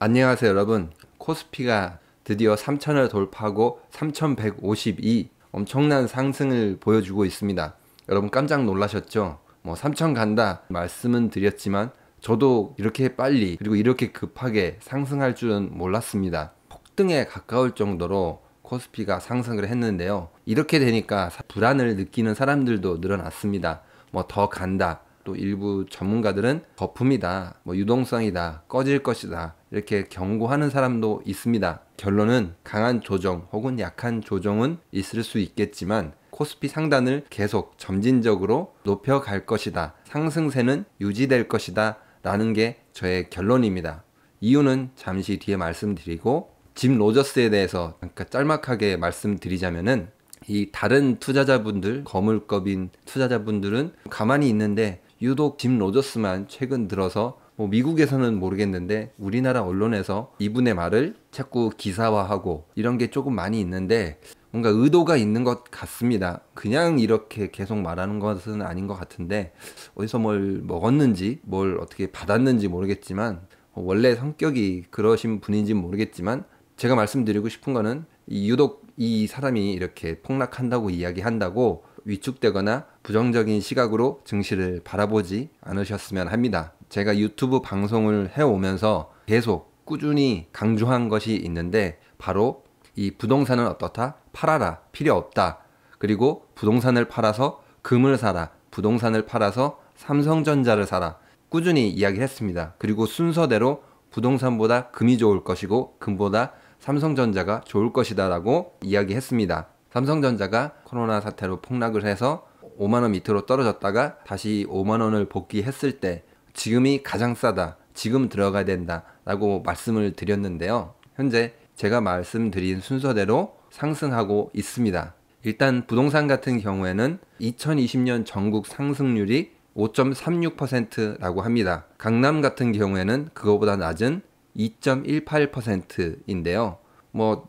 안녕하세요 여러분. 코스피가 드디어 3,000을 돌파하고 3,152 엄청난 상승을 보여주고 있습니다. 여러분 깜짝 놀라셨죠? 3,000 간다 말씀은 드렸지만 저도 이렇게 빨리 그리고 이렇게 급하게 상승할 줄은 몰랐습니다. 폭등에 가까울 정도로 코스피가 상승을 했는데요. 이렇게 되니까 불안을 느끼는 사람들도 늘어났습니다. 더 간다. 또 일부 전문가들은 거품이다, 유동성이다, 꺼질 것이다 이렇게 경고하는 사람도 있습니다. 결론은 강한 조정 혹은 약한 조정은 있을 수 있겠지만 코스피 상단을 계속 점진적으로 높여갈 것이다, 상승세는 유지될 것이다 라는 게 저의 결론입니다. 이유는 잠시 뒤에 말씀드리고, 짐 로저스에 대해서 잠깐 짤막하게 말씀드리자면은, 이 다른 투자자분들, 거물급인 투자자분들은 가만히 있는데 유독 짐 로저스만 최근 들어서 미국에서는 모르겠는데 우리나라 언론에서 이분의 말을 자꾸 기사화하고 이런 게 조금 많이 있는데 뭔가 의도가 있는 것 같습니다. 그냥 이렇게 계속 말하는 것은 아닌 것 같은데 어디서 뭘 먹었는지 뭘 어떻게 받았는지 모르겠지만 원래 성격이 그러신 분인지 모르겠지만 제가 말씀드리고 싶은 거는 유독 이 사람이 이렇게 폭락한다고 이야기한다고 위축되거나 부정적인 시각으로 증시를 바라보지 않으셨으면 합니다. 제가 유튜브 방송을 해오면서 계속 꾸준히 강조한 것이 있는데 바로 이 부동산은 어떻다? 팔아라. 필요 없다. 그리고 부동산을 팔아서 금을 사라. 부동산을 팔아서 삼성전자를 사라. 꾸준히 이야기했습니다. 그리고 순서대로 부동산보다 금이 좋을 것이고 금보다 삼성전자가 좋을 것이다 라고 이야기했습니다. 삼성전자가 코로나 사태로 폭락을 해서 5만원 밑으로 떨어졌다가 다시 5만원을 복귀했을 때 지금이 가장 싸다, 지금 들어가야 된다 라고 말씀을 드렸는데요. 현재 제가 말씀드린 순서대로 상승하고 있습니다. 일단 부동산 같은 경우에는 2020년 전국 상승률이 5.36%라고 합니다. 강남 같은 경우에는 그거보다 낮은 2.18%인데요.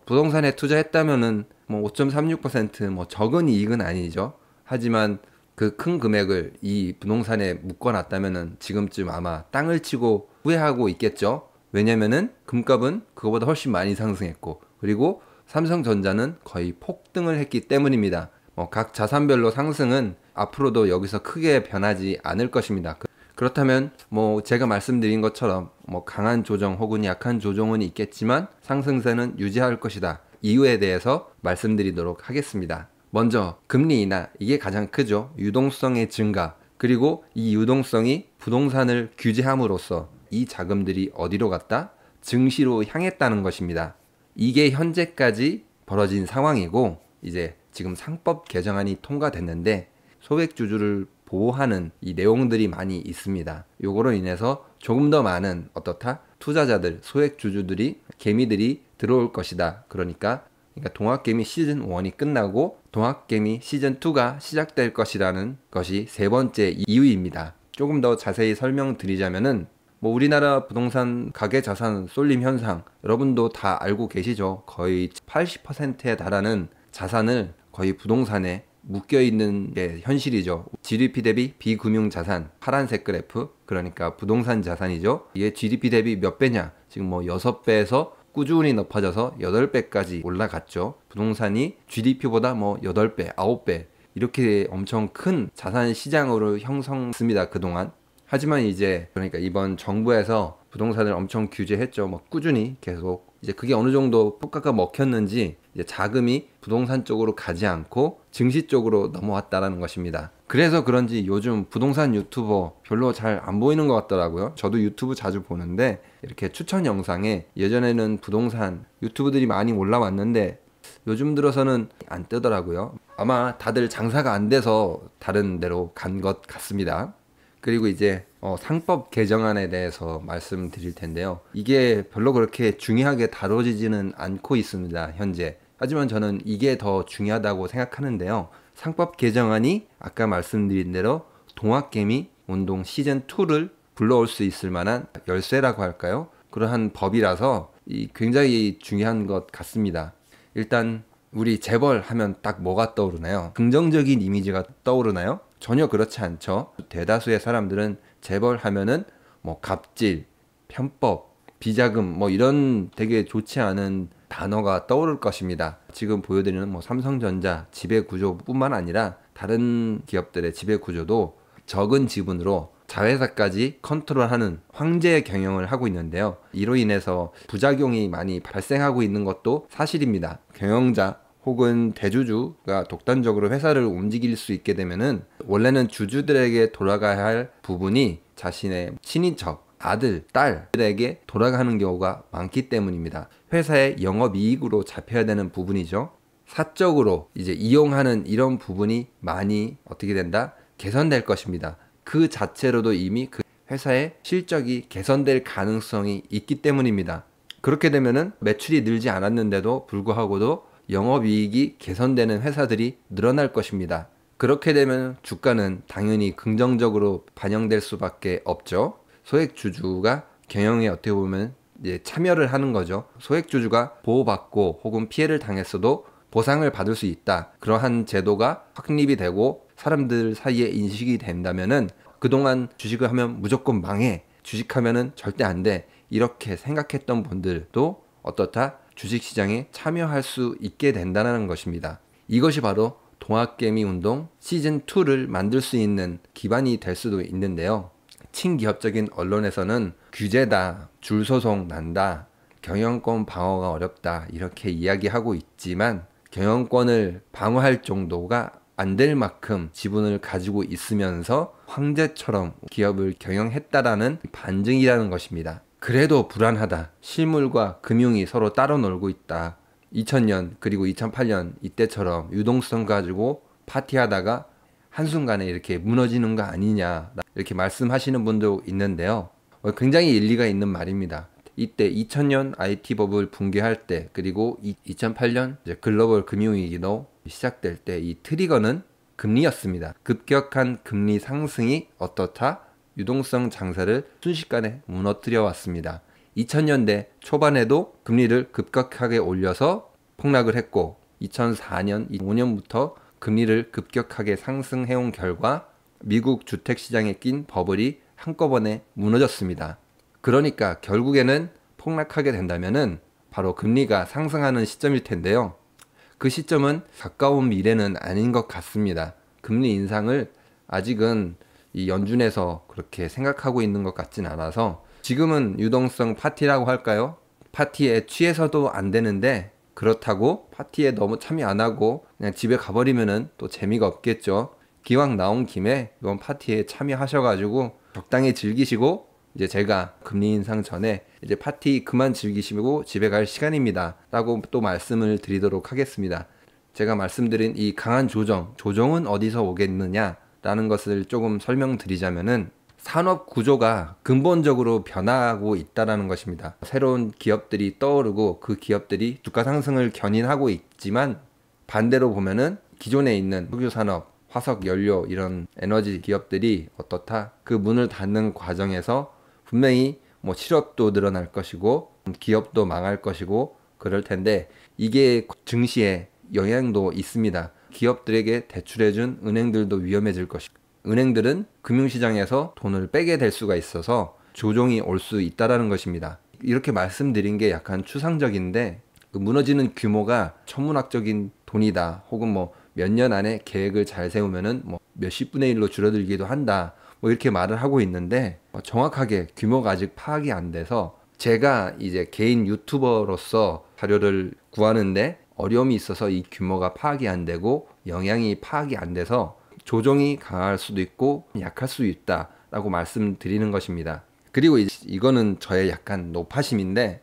부동산에 투자했다면은 5.36% 적은 이익은 아니죠. 하지만 그 큰 금액을 이 부동산에 묶어놨다면은 지금쯤 아마 땅을 치고 후회하고 있겠죠. 왜냐면은 금값은 그거보다 훨씬 많이 상승했고, 그리고 삼성전자는 거의 폭등을 했기 때문입니다. 각 자산별로 상승은 앞으로도 여기서 크게 변하지 않을 것입니다. 그렇다면 제가 말씀드린 것처럼 강한 조정 혹은 약한 조정은 있겠지만 상승세는 유지할 것이다. 이유에 대해서 말씀드리도록 하겠습니다. 먼저 금리 인하, 이게 가장 크죠. 유동성의 증가, 그리고 이 유동성이 부동산을 규제함으로써 이 자금들이 어디로 갔다? 증시로 향했다는 것입니다. 이게 현재까지 벌어진 상황이고, 이제 지금 상법 개정안이 통과됐는데 소액주주를 보호하는 이 내용들이 많이 있습니다. 요거로 인해서 조금 더 많은 어떻다? 투자자들, 소액주주들이, 개미들이 들어올 것이다. 그러니까 동학개미 시즌 1이 끝나고 동학개미 시즌 2가 시작될 것이라는 것이 세 번째 이유입니다. 조금 더 자세히 설명드리자면은 우리나라 부동산 가계자산 쏠림 현상 여러분도 다 알고 계시죠? 거의 80%에 달하는 자산을 거의 부동산에 묶여있는 게 현실이죠. GDP 대비 비금융자산, 파란색 그래프, 그러니까 부동산 자산이죠. 이게 GDP 대비 몇 배냐? 지금 6배에서 꾸준히 높아져서 8배까지 올라갔죠. 부동산이 GDP보다 8배, 9배 이렇게 엄청 큰 자산 시장으로 형성했습니다. 그동안. 하지만 이제 그러니까 이번 정부에서 부동산을 엄청 규제했죠. 꾸준히 계속. 이제 그게 어느 정도 효과가 먹혔는지 이제 자금이 부동산 쪽으로 가지 않고 증시 쪽으로 넘어왔다라는 것입니다. 그래서 그런지 요즘 부동산 유튜버 별로 잘 안 보이는 것 같더라고요. 저도 유튜브 자주 보는데 이렇게 추천 영상에 예전에는 부동산 유튜브들이 많이 올라왔는데 요즘 들어서는 안 뜨더라고요. 아마 다들 장사가 안 돼서 다른 데로 간 것 같습니다. 그리고 이제 상법 개정안에 대해서 말씀드릴 텐데요. 이게 별로 그렇게 중요하게 다뤄지지는 않고 있습니다. 현재. 하지만 저는 이게 더 중요하다고 생각하는데요. 상법 개정안이 아까 말씀드린 대로 동학개미 운동 시즌2를 불러올 수 있을 만한 열쇠라고 할까요? 그러한 법이라서 굉장히 중요한 것 같습니다. 일단 우리 재벌 하면 딱 뭐가 떠오르나요? 긍정적인 이미지가 떠오르나요? 전혀 그렇지 않죠. 대다수의 사람들은 재벌 하면은 갑질, 편법, 비자금 뭐 이런 되게 좋지 않은 단어가 떠오를 것입니다. 지금 보여드리는 뭐 삼성전자 지배구조뿐만 아니라 다른 기업들의 지배구조도 적은 지분으로 자회사까지 컨트롤하는 황제 경영을 하고 있는데요. 이로 인해서 부작용이 많이 발생하고 있는 것도 사실입니다. 경영자 혹은 대주주가 독단적으로 회사를 움직일 수 있게 되면은 원래는 주주들에게 돌아가야 할 부분이 자신의 친인척, 아들, 딸들에게 돌아가는 경우가 많기 때문입니다. 회사의 영업이익으로 잡혀야 되는 부분이죠. 사적으로 이제 이용하는 이런 부분이 많이 어떻게 된다? 개선될 것입니다. 그 자체로도 이미 그 회사의 실적이 개선될 가능성이 있기 때문입니다. 그렇게 되면은 매출이 늘지 않았는데도 불구하고도 영업이익이 개선되는 회사들이 늘어날 것입니다. 그렇게 되면 주가는 당연히 긍정적으로 반영될 수밖에 없죠. 소액주주가 경영에 어떻게 보면 이제 참여를 하는 거죠. 소액주주가 보호받고 혹은 피해를 당했어도 보상을 받을 수 있다. 그러한 제도가 확립이 되고 사람들 사이에 인식이 된다면은 그동안 주식을 하면 무조건 망해. 주식하면은 절대 안 돼. 이렇게 생각했던 분들도 어떻다? 주식시장에 참여할 수 있게 된다는 것입니다. 이것이 바로 동학개미 운동 시즌2를 만들 수 있는 기반이 될 수도 있는데요. 친기업적인 언론에서는 규제다, 줄소송 난다, 경영권 방어가 어렵다 이렇게 이야기하고 있지만 경영권을 방어할 정도가 안 될 만큼 지분을 가지고 있으면서 황제처럼 기업을 경영했다라는 반증이라는 것입니다. 그래도 불안하다. 실물과 금융이 서로 따로 놀고 있다. 2000년 그리고 2008년 이때처럼 유동성 가지고 파티하다가 한순간에 이렇게 무너지는 거 아니냐 이렇게 말씀하시는 분도 있는데요. 굉장히 일리가 있는 말입니다. 이때 2000년 IT버블 붕괴할 때 그리고 2008년 이제 글로벌 금융위기도 시작될 때 이 트리거는 금리였습니다. 급격한 금리 상승이 어떻다? 유동성 장세를 순식간에 무너뜨려 왔습니다. 2000년대 초반에도 금리를 급격하게 올려서 폭락을 했고 2004년, 2005년부터 금리를 급격하게 상승해온 결과 미국 주택시장에 낀 버블이 한꺼번에 무너졌습니다. 그러니까 결국에는 폭락하게 된다면은 바로 금리가 상승하는 시점일 텐데요. 그 시점은 가까운 미래는 아닌 것 같습니다. 금리 인상을 아직은 이 연준에서 그렇게 생각하고 있는 것 같진 않아서 지금은 유동성 파티라고 할까요? 파티에 취해서도 안 되는데 그렇다고 파티에 너무 참여 안 하고 그냥 집에 가버리면은 또 재미가 없겠죠. 기왕 나온 김에 이번 파티에 참여하셔가지고 적당히 즐기시고 이제 제가 금리 인상 전에 이제 파티 그만 즐기시고 집에 갈 시간입니다 라고 또 말씀을 드리도록 하겠습니다. 제가 말씀드린 이 강한 조정은 어디서 오겠느냐 라는 것을 조금 설명드리자면은 산업 구조가 근본적으로 변화하고 있다라는 것입니다. 새로운 기업들이 떠오르고 그 기업들이 주가 상승을 견인하고 있지만 반대로 보면은 기존에 있는 석유 산업, 화석 연료 이런 에너지 기업들이 어떻다? 그 문을 닫는 과정에서 분명히 뭐 실업도 늘어날 것이고 기업도 망할 것이고 그럴 텐데 이게 증시에 영향도 있습니다. 기업들에게 대출해준 은행들도 위험해질 것이고 은행들은 금융시장에서 돈을 빼게 될 수가 있어서 조정이 올 수 있다라는 것입니다. 이렇게 말씀드린 게 약간 추상적인데 그 무너지는 규모가 천문학적인 돈이다 혹은 뭐 몇 년 안에 계획을 잘 세우면은 뭐 몇십 분의 1로 줄어들기도 한다 뭐 이렇게 말을 하고 있는데 정확하게 규모가 아직 파악이 안 돼서 제가 이제 개인 유튜버로서 자료를 구하는데 어려움이 있어서 이 규모가 파악이 안 되고 영향이 파악이 안 돼서 조정이 강할 수도 있고 약할 수도 있다라고 말씀드리는 것입니다. 그리고 이거는 저의 약간 노파심인데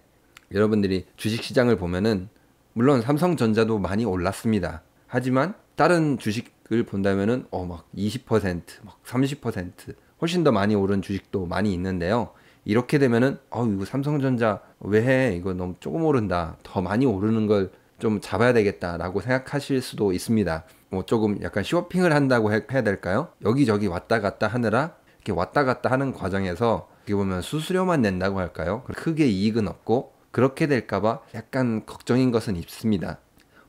여러분들이 주식시장을 보면은 물론 삼성전자도 많이 올랐습니다. 하지만 다른 주식을 본다면은 막 20%, 막 30% 훨씬 더 많이 오른 주식도 많이 있는데요. 이렇게 되면은 이거 삼성전자 왜 해? 이거 너무 조금 오른다. 더 많이 오르는 걸 좀 잡아야 되겠다라고 생각하실 수도 있습니다. 뭐 조금 약간 쇼핑을 한다고 해야 될까요? 여기저기 왔다 갔다 하느라 이렇게 왔다 갔다 하는 과정에서 어떻게 보면 수수료만 낸다고 할까요? 크게 이익은 없고 그렇게 될까봐 약간 걱정인 것은 있습니다.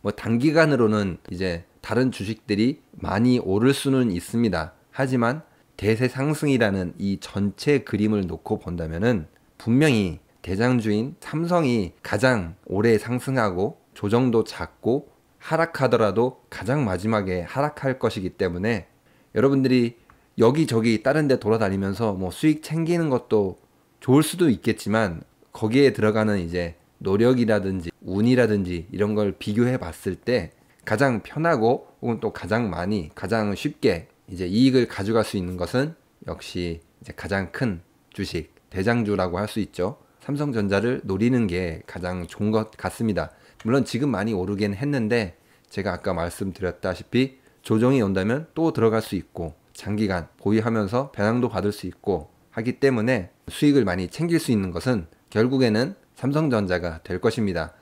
뭐 단기간으로는 이제 다른 주식들이 많이 오를 수는 있습니다. 하지만 대세 상승이라는 이 전체 그림을 놓고 본다면은 분명히 대장주인 삼성이 가장 오래 상승하고 조정도 작고 하락하더라도 가장 마지막에 하락할 것이기 때문에 여러분들이 여기저기 다른 데 돌아다니면서 뭐 수익 챙기는 것도 좋을 수도 있겠지만 거기에 들어가는 이제 노력이라든지 운이라든지 이런 걸 비교해 봤을 때 가장 편하고 혹은 또 가장 많이 가장 쉽게 이제 이익을 가져갈 수 있는 것은 역시 이제 가장 큰 주식 대장주라고 할 수 있죠. 삼성전자를 노리는 게 가장 좋은 것 같습니다. 물론 지금 많이 오르긴 했는데 제가 아까 말씀드렸다시피 조정이 온다면 또 들어갈 수 있고 장기간 보유하면서 배당도 받을 수 있고 하기 때문에 수익을 많이 챙길 수 있는 것은 결국에는 삼성전자가 될 것입니다.